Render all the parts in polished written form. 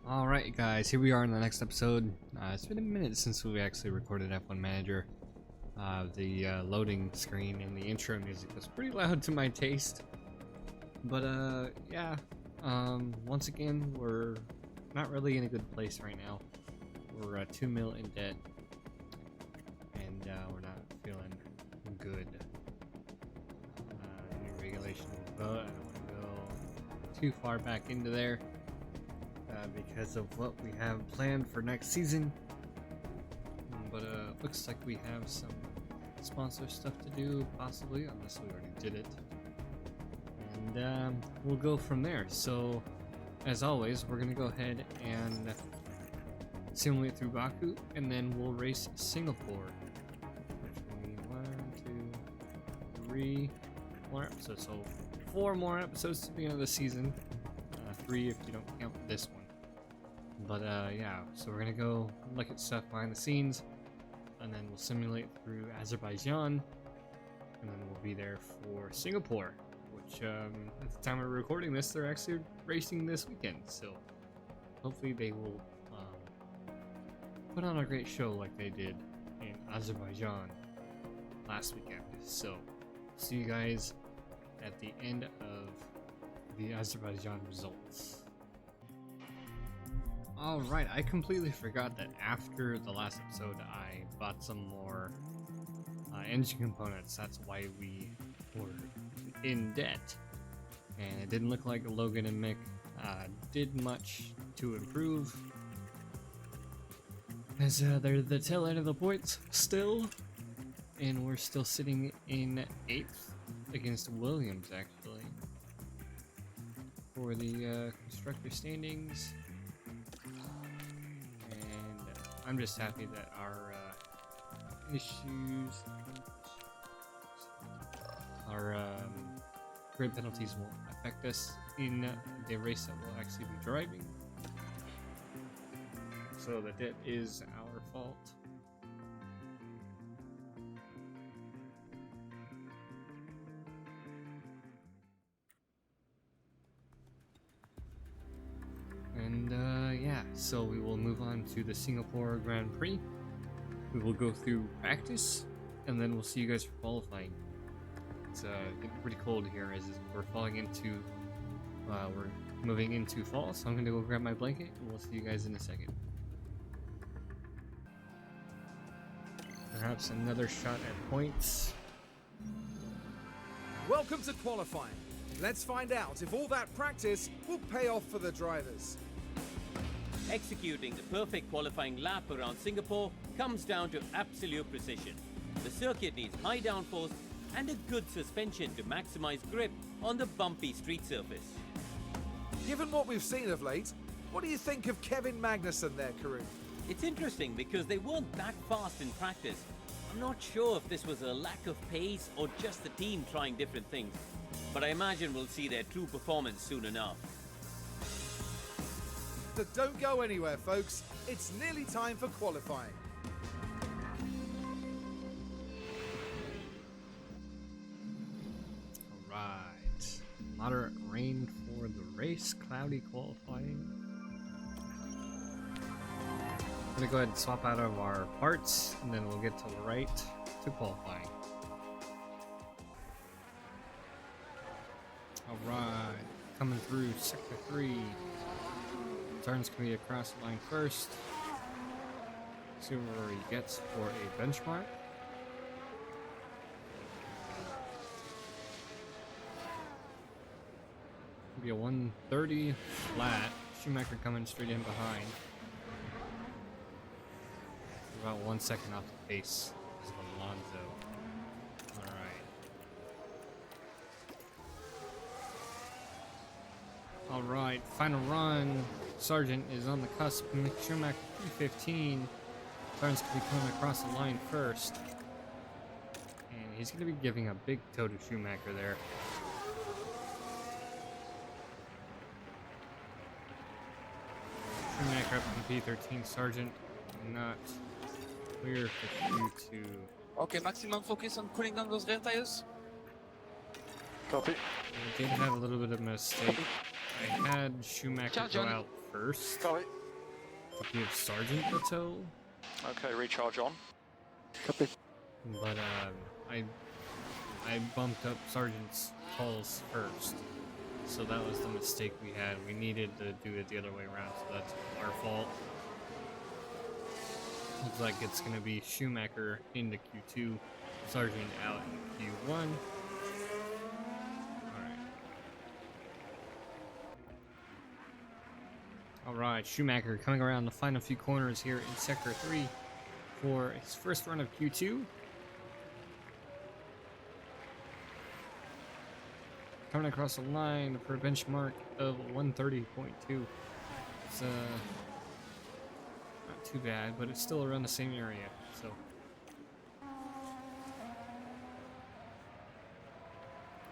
Alright guys, here we are in the next episode. It's been a minute since we actually recorded F1 Manager. The loading screen and the intro music was pretty loud to my taste. But yeah, once again, we're not really in a good place right now. We're 2 mil in debt, and we're not feeling good. New regulations, but I don't want to go too far back into there. Because of what we have planned for next season, but looks like we have some sponsor stuff to do, possibly, unless we already did it, and we'll go from there. So as always, we're gonna go ahead and simulate through Baku, and then we'll race Singapore, which will mean 1, 2, 3 more episodes, so 4 more episodes to the end of the season. 3 if you don't count this one. But yeah, so we're gonna go look at stuff behind the scenes, and then we'll simulate through Azerbaijan, and then we'll be there for Singapore, which at the time we're recording this, they're actually racing this weekend, so hopefully they will put on a great show like they did in Azerbaijan last weekend. So see you guys at the end of the Azerbaijan results. Alright, I completely forgot that after the last episode I bought some more engine components. That's why we were in debt. And it didn't look like Logan and Mick did much to improve, as they're the tail end of the points still. And we're still sitting in 8th against Williams, actually, for the constructor standings. I'm just happy that our grid penalties won't affect us in the race that we'll actually be driving. So the debt is our fault. And yeah, so we will move on to the Singapore Grand Prix. We will go through practice, and then we'll see you guys for qualifying. It's getting pretty cold here as we're falling into, we're moving into fall, so I'm gonna go grab my blanket, and we'll see you guys in a second. Perhaps another shot at points. Welcome to qualifying. Let's find out if all that practice will pay off for the drivers. Executing the perfect qualifying lap around Singapore comes down to absolute precision. The circuit needs high downforce and a good suspension to maximize grip on the bumpy street surface. Given what we've seen of late, what do you think of Kevin Magnussen there, Karun? It's interesting because they weren't that fast in practice. I'm not sure if this was a lack of pace or just the team trying different things, but I imagine we'll see their true performance soon enough. So don't go anywhere, folks. It's nearly time for qualifying. Alright. Moderate rain for the race, cloudy qualifying. I'm gonna go ahead and swap out of our parts, and then we'll get to the right to qualifying. Alright, coming through sector 3. Turns can be across the line first. See where he gets for a benchmark. Be a 130 flat. Schumacher coming straight in behind. About 1 second off the pace of Alonso. Alright, final run. Sargent is on the cusp. Schumacher 315. Sargent's going to be coming across the line first. And he's going to be giving a big toe to Schumacher there. Schumacher up in P13. Sargent not clear for Q2. Okay, maximum focus on cooling down those rear tires. Copy. We did have a little bit of a mistake I had Schumacher Ciao, go John. out first. Copy. We have Sergeant to tow, Okay, recharge on. Copy. but I bumped up Sergeant's calls first, so that was the mistake we had. We needed to do it the other way around, so that's our fault. Looks like it's gonna be Schumacher into Q2, Sergeant out in Q1. Alright, Schumacher coming around the final few corners here in Sector 3 for his first run of Q2. Coming across the line for a benchmark of 130.2. It's not too bad, but it's still around the same area, so.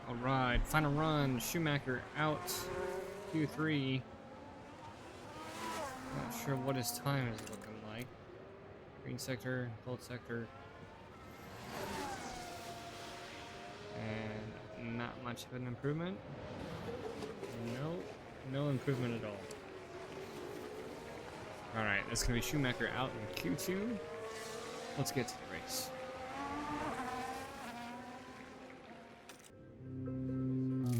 Alright, final run, Schumacher out, Q3. Not sure what his time is looking like. Green sector, gold sector. And not much of an improvement. No improvement at all. Alright, that's gonna be Schumacher out in Q2. Let's get to the race.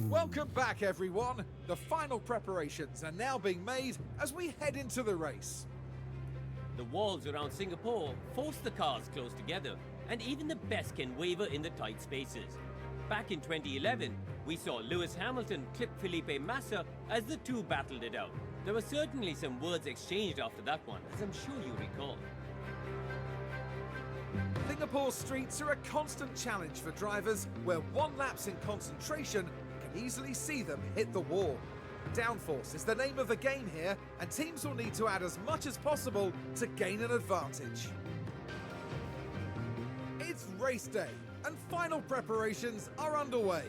Welcome back, everyone. The final preparations are now being made as we head into the race. The walls around Singapore force the cars close together, and even the best can waver in the tight spaces. Back in 2011, we saw Lewis Hamilton clip Felipe Massa as the two battled it out. There were certainly some words exchanged after that one, as I'm sure you recall. Singapore's streets are a constant challenge for drivers, where one lapse in concentration can easily see them hit the wall. Downforce is the name of the game here, and teams will need to add as much as possible to gain an advantage. It's race day, and final preparations are underway.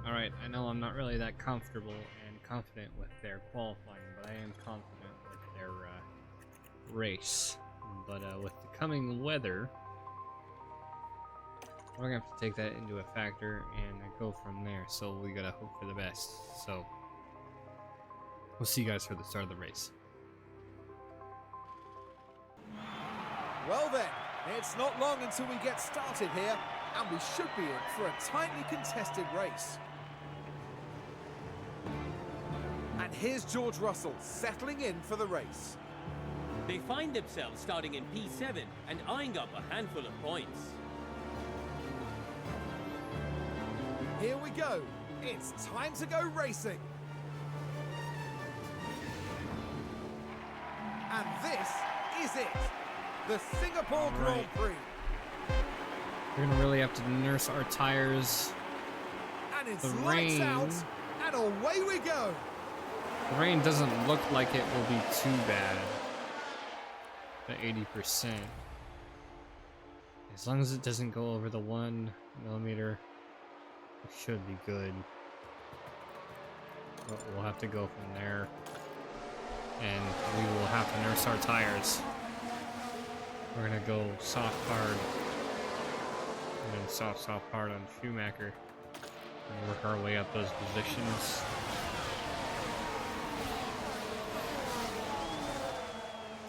Alright, I know I'm not really that comfortable and confident with their qualifying, but I am confident with their race. But with the coming weather, we're gonna have to take that into a factor and go from there. So we gotta hope for the best. So we'll see you guys for the start of the race. Well then, it's not long until we get started here, and we should be in for a tightly contested race. And here's George Russell settling in for the race. They find themselves starting in P7 and eyeing up a handful of points. Here we go. It's time to go racing. And this is it. The Singapore Grand Prix. We're gonna really have to nurse our tires. And it's The lights rain. out, and away we go. The rain doesn't look like it will be too bad. At 80%. As long as it doesn't go over the 1 millimeter, it should be good. But we'll have to go from there. And we will have to nurse our tires. We're gonna go soft hard. And then soft hard on Schumacher. And work our way up those positions.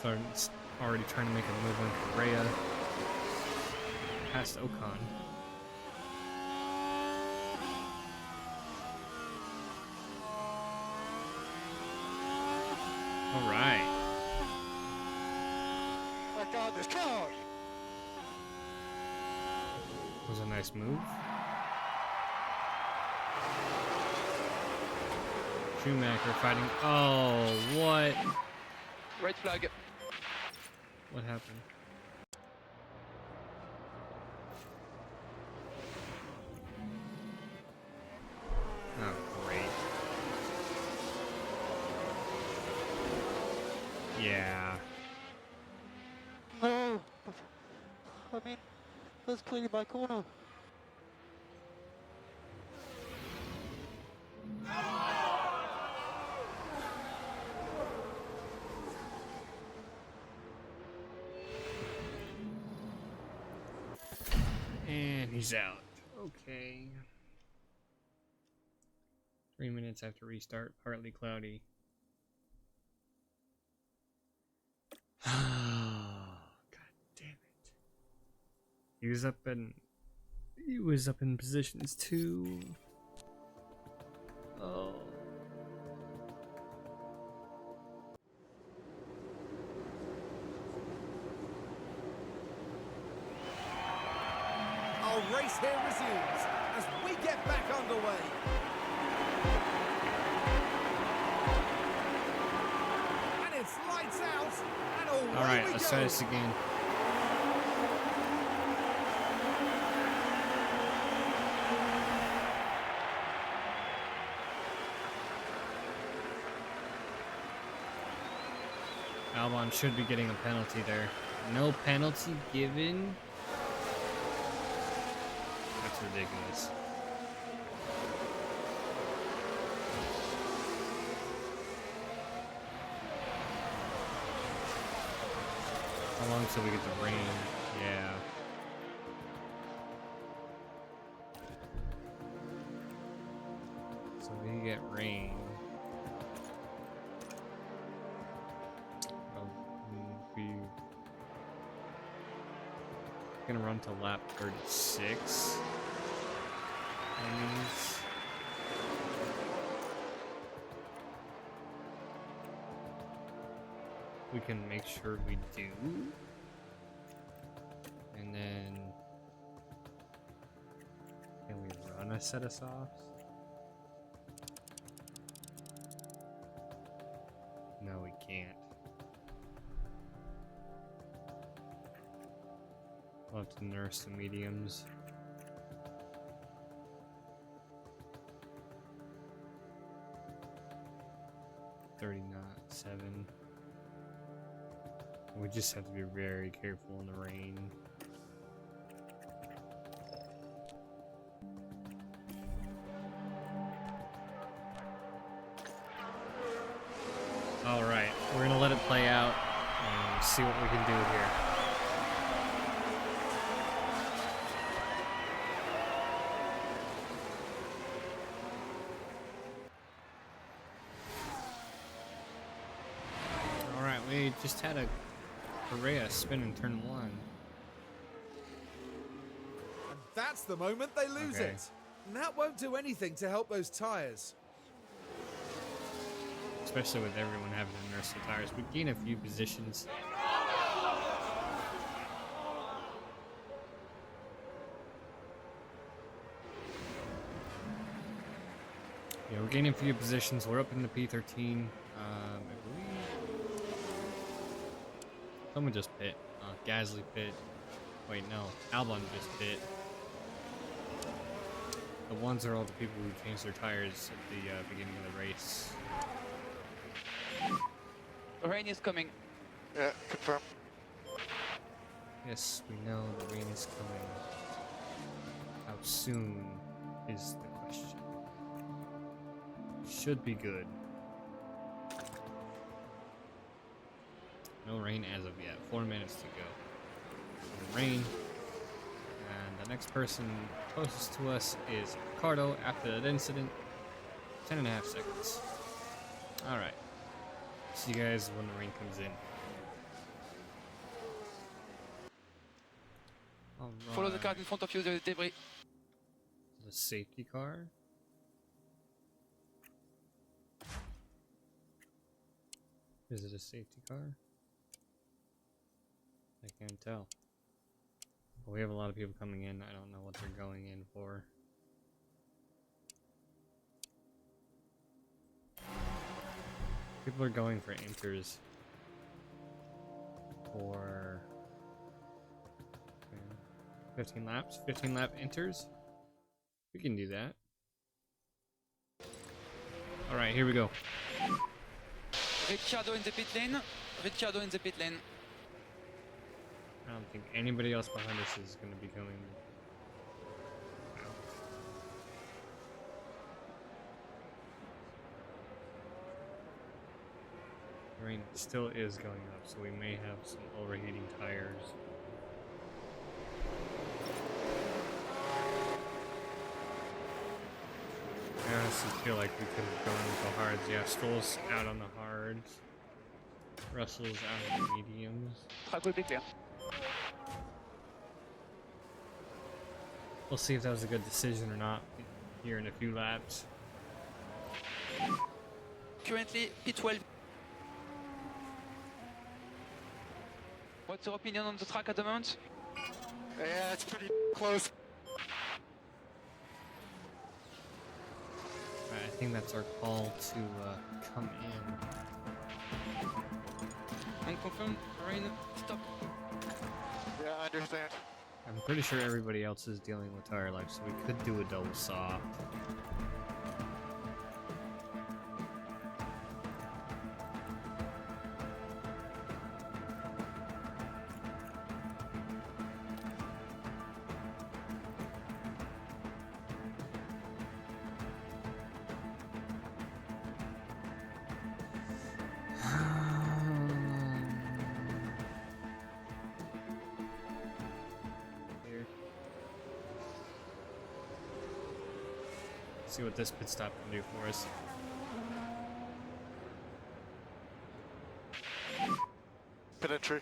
So it's already trying to make a move on Correa. Past Ocon. Alright. My God, this car! Was a nice move. Schumacher fighting. Oh, what? Red flag. What happened? Oh, great. Yeah. No! I mean, that's clearly my corner. And he's out. Okay. 3 minutes after restart, partly cloudy. God damn it. He was up in positions too. Oh. Our race here resumes as we get back underway. And it's lights out, and away Alright, we let's go. try this again. Albon should be getting a penalty there. No penalty given? That's ridiculous. How long till we get the rain? Yeah. So we get rain. Gonna run to lap 36. That means we can make sure we do. And then can we run a set of softs? No, we can't. We'll have to nurse the mediums. $30.7. We just have to be very careful in the rain. All right, we're gonna let it play out and see what we can do here. We just had a Correa spin in turn 1. And that's the moment they lose Okay. it. And that won't do anything to help those tyres. Especially with everyone having to nurse the tires. We gain a few positions. Yeah, we're gaining a few positions. We're up in the P13. I believe someone just pit. Gasly pit. Wait, no. Albon just pit. The ones are all the people who changed their tires at the beginning of the race. Rain is coming. Yeah, confirm. Yes, we know the rain is coming. How soon is the question? Should be good. No rain as of yet. 4 minutes to go. No rain. And the next person closest to us is Ricardo after that incident. 10.5 seconds. Alright. See you guys when the rain comes in. Alright. Follow the car in front of you, there is debris. The safety car. Is it a safety car? I can't tell. But we have a lot of people coming in. I don't know what they're going in for. People are going for inters. For 15 laps. 15 lap inters. We can do that. Alright, here we go. Ricciardo in the pit lane. Ricciardo in the pit lane. I don't think anybody else behind us is going to be going out. The rain still is going up, so we may have some overheating tires. honestly feel like we could have gone with the hards. Yeah, Stroll's out on the hards. Russell's out on the mediums. Track will be clear. We'll see if that was a good decision or not here in a few laps. Currently P12. What's your opinion on the track at the moment? Yeah, it's pretty close. Alright, I think that's our call to come in. Unconfirmed, rain, stop. Yeah, I understand. I'm pretty sure everybody else is dealing with tire life, so we could do a double soft. See what this pit stop can do for us. Pit entry.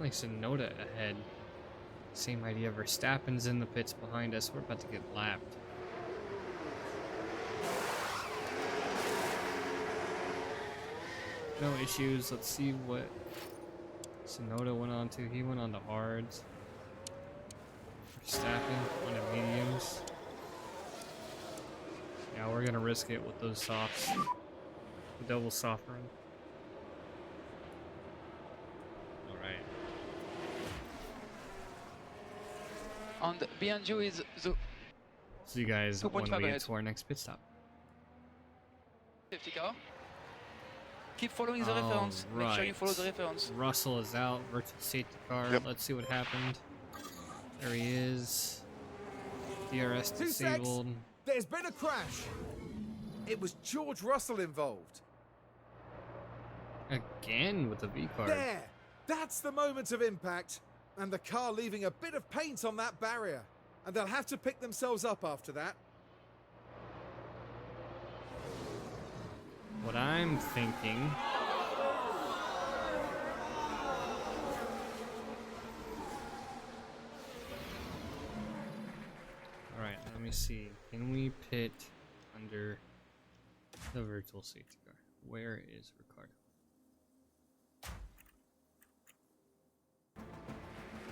Like Sonoda ahead. Same idea. Verstappen's in the pits behind us. We're about to get lapped. No issues. Let's see what Sonoda went on to. He went on to hards. Verstappen on the mediums. Yeah, we're gonna risk it with those softs. The double soft run. Alright. And behind you is the See you guys 2.5 when we get ahead. to our next pit stop. safety car. Keep following the reference. Make sure you follow the reference. Russell is out. Virtual safety car. Yep. Let's see what happened. There he is. DRS 2 secs. disabled. There's been a crash. It was George Russell involved. Again with the V card. There! That's the moment of impact. And the car leaving a bit of paint on that barrier. And they'll have to pick themselves up after that. What I'm thinking. Alright, let me see. Can we pit under the virtual safety car? Where is Ricardo?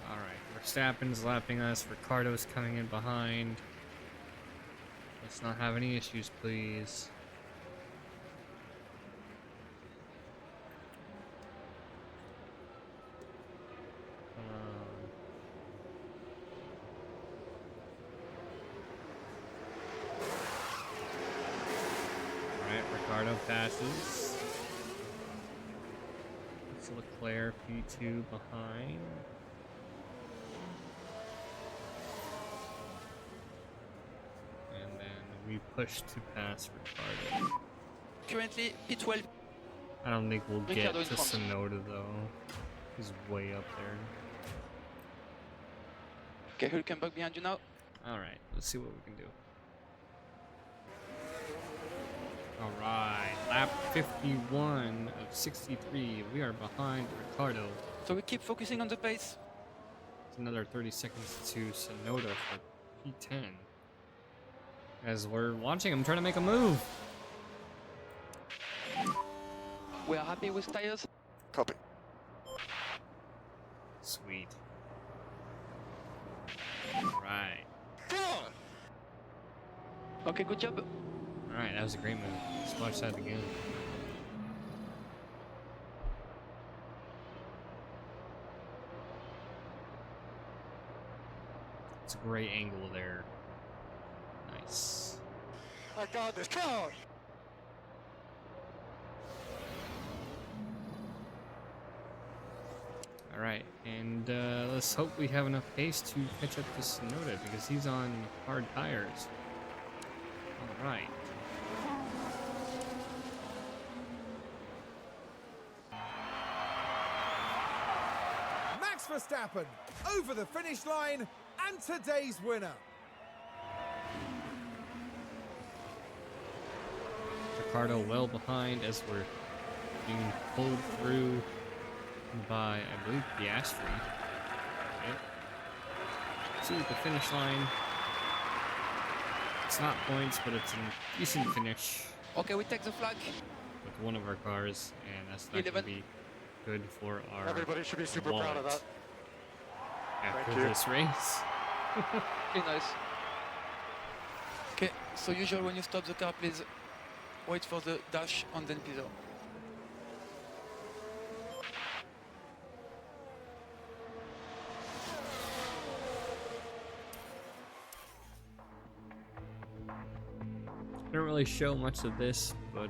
Alright, Verstappen's lapping us. Ricardo's coming in behind. Let's not have any issues, please. Alright, Ricardo passes. It's Leclerc P2 behind. And then we push to pass Ricardo. Currently P12. I don't think we'll get Ricardo in to front. Sonoda though. He's way up there. Okay, he'll come back behind you now. Alright, let's see what we can do. Alright, lap 51 of 63. We are behind Ricardo. So we keep focusing on the pace. It's another 30 seconds to Sonoda for P10. As we're watching him trying to make a move. We are happy with tires. Copy. Sweet. Alright. Okay, good job. Alright, that was a great move. Let's watch that again. It's a great angle there. Nice. My God, this car! Alright, and let's hope we have enough pace to catch up to Sonoda because he's on hard tires. Alright. Max Verstappen over the finish line and today's winner. Ricardo well behind as we're being pulled through by, I believe, Piastri. Yep. To the finish line. It's not points, but it's a decent finish Okay, we take the flag. with one of our cars, and that's not going to be good for our Everybody should be super proud of wallet that. after Thank you. this race. Very nice. Okay, so usual when you stop the car, please wait for the dash and then Pizzo. I don't really show much of this, but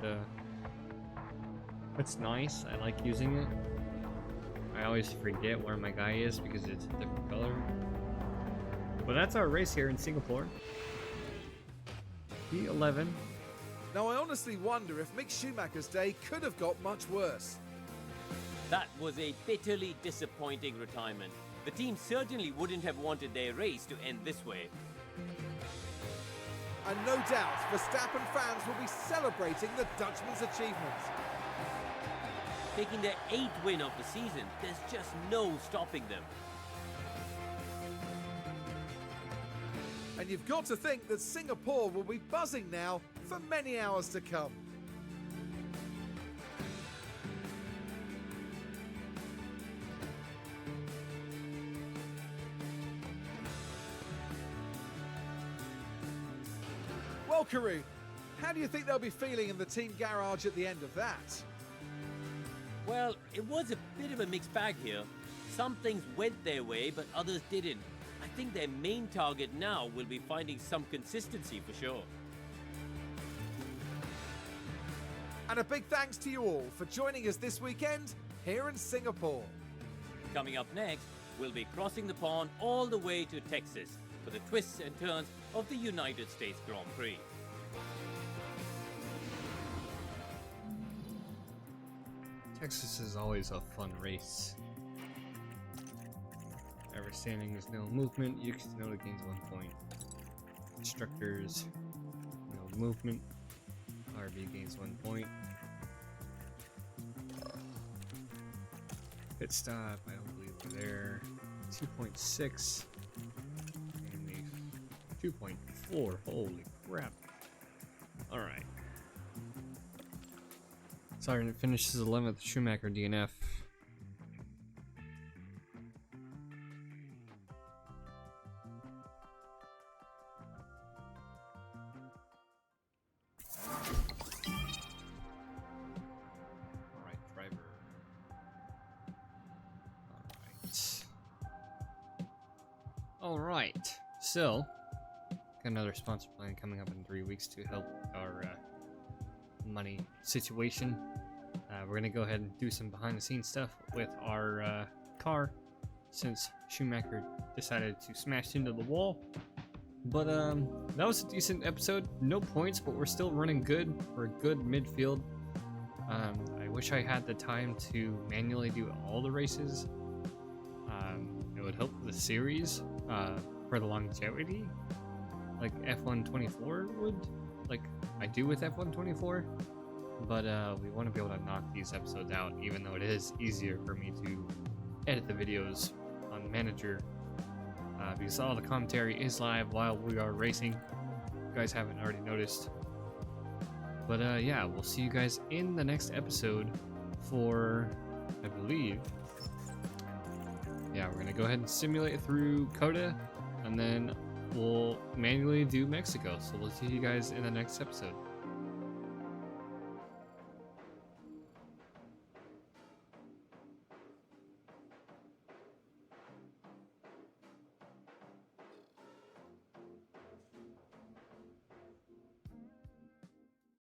it's nice. I like using it. I always forget where my guy is because it's a different color. But that's our race here in Singapore. P11. Now I honestly wonder if Mick Schumacher's day could have got much worse. That was a bitterly disappointing retirement. The team certainly wouldn't have wanted their race to end this way. And no doubt, Verstappen fans will be celebrating the Dutchman's achievements. Taking their 8th win of the season, there's just no stopping them. And you've got to think that Singapore will be buzzing now for many hours to come. Well, Karun, how do you think they'll be feeling in the team garage at the end of that? Well, it was a bit of a mixed bag here. Some things went their way, but others didn't. I think their main target now will be finding some consistency for sure. And a big thanks to you all for joining us this weekend here in Singapore. Coming up next, we'll be crossing the pond all the way to Texas for the twists and turns of the United States Grand Prix. Texas is always a fun race. Driver standing is no movement. Tsunoda gains 1 point. Instructors, no movement. RB gains 1 point. Pit stop, I don't believe we're there. 2.6. And the 2.4. Holy crap. Alright. Sorry, it finishes 11th. Schumacher DNF. Alright, driver. Alright. So, got another sponsor plan coming up in 3 weeks to help our money situation. We're gonna go ahead and do some behind the scenes stuff with our car since Schumacher decided to smash into the wall. But that was a decent episode. No points, but we're still running good. We're a good midfield. I wish I had the time to manually do all the races. It would help the series for the longevity, like F124 would, like I do with F124. But we want to be able to knock these episodes out, even though it is easier for me to edit the videos on Manager, because all the commentary is live while we are racing. If you guys haven't already noticed. But yeah, we'll see you guys in the next episode for, I believe, yeah, we're going to go ahead and simulate through Coda, and then we'll manually do Mexico. So we'll see you guys in the next episode.